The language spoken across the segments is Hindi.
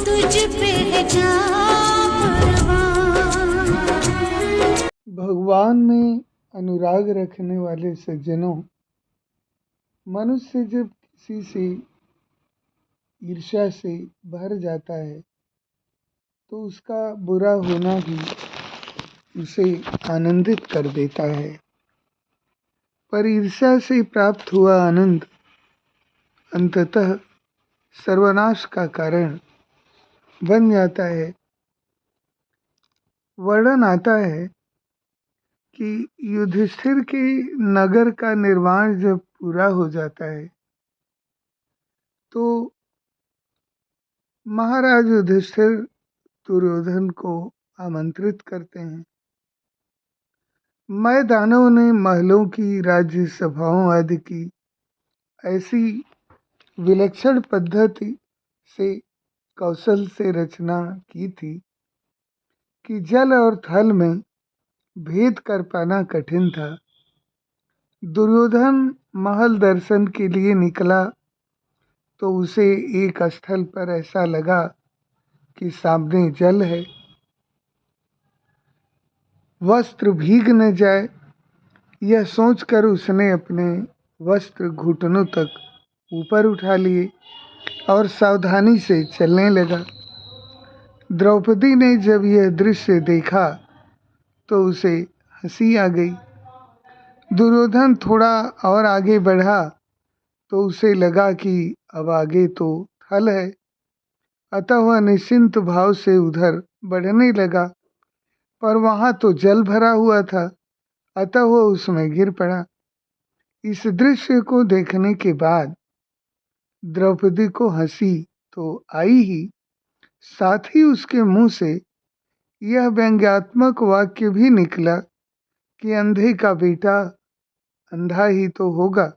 तुझ पे है जा कुर्बान। भगवान में अनुराग रखने वाले सज्जनों, मनुष्य जब किसी से ईर्ष्या से भर जाता है तो उसका बुरा होना भी उसे आनंदित कर देता है। पर ईर्ष्या से प्राप्त हुआ आनंद अंततः सर्वनाश का कारण बन जाता है। वर्णन आता है कि युधिष्ठिर के नगर का निर्माण जब पूरा हो जाता है तो महाराज युधिष्ठिर दुर्योधन को आमंत्रित करते हैं। मैदानों ने महलों की, राज्य सभाओं आदि की ऐसी विलक्षण पद्धति से कौशल से रचना की थी कि जल और थल में भेद कर पाना कठिन था। दुर्योधन महल दर्शन के लिए निकला तो उसे एक स्थल पर ऐसा लगा कि सामने जल है, वस्त्र भीग न जाए, यह सोचकर उसने अपने वस्त्र घुटनों तक ऊपर उठा लिए और सावधानी से चलने लगा। द्रौपदी ने जब यह दृश्य देखा तो उसे हंसी आ गई। दुर्योधन थोड़ा और आगे बढ़ा तो उसे लगा कि अब आगे तो थल है, अतः वह निश्चिंत भाव से उधर बढ़ने लगा, पर वहां तो जल भरा हुआ था, अतः वह उसमें गिर पड़ा। इस दृश्य को देखने के बाद द्रौपदी को हंसी तो आई ही, साथ ही उसके मुंह से यह व्यंग्यात्मक वाक्य भी निकला कि अंधे का बेटा अंधा ही तो होगा।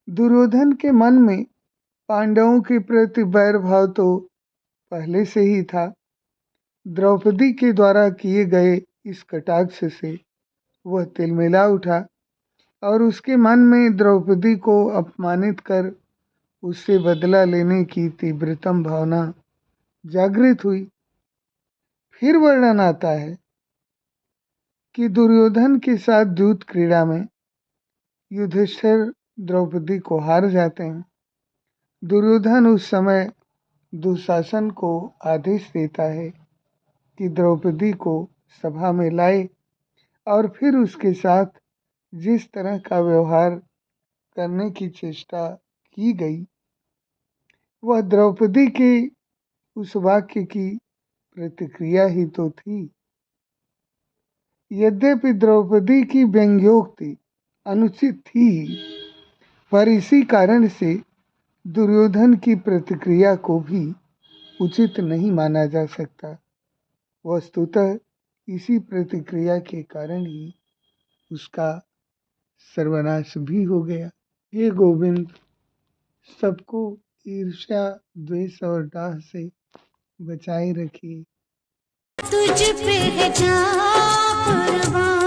दुर्योधन के मन में पांडवों के प्रति बैर भाव तो पहले से ही था। द्रौपदी के द्वारा किए गए इस कटाक्ष से वह तिलमिला उठा और उसके मन में द्रौपदी को अपमानित कर उससे बदला लेने की तीव्रतम भावना जागृत हुई। फिर वर्णन आता है कि दुर्योधन के साथ दूत क्रीड़ा में युधिष्ठिर द्रौपदी को हार जाते हैं। दुर्योधन उस समय दुशासन को आदेश देता है कि द्रौपदी को सभा में लाए और फिर उसके साथ जिस तरह का व्यवहार करने की चेष्टा की गई वह द्रौपदी के उस वाक्य की प्रतिक्रिया ही तो थी। यद्यपि द्रौपदी की व्यंग्योक्ति अनुचित थी ही, पर इसी कारण से दुर्योधन की प्रतिक्रिया को भी उचित नहीं माना जा सकता। वस्तुतः इसी प्रतिक्रिया के कारण ही उसका सर्वनाश भी हो गया। हे गोविंद, सबको ईर्ष्या, द्वेष और डाह से बचाए रखिए। तुझ पे है जा कुर्बान।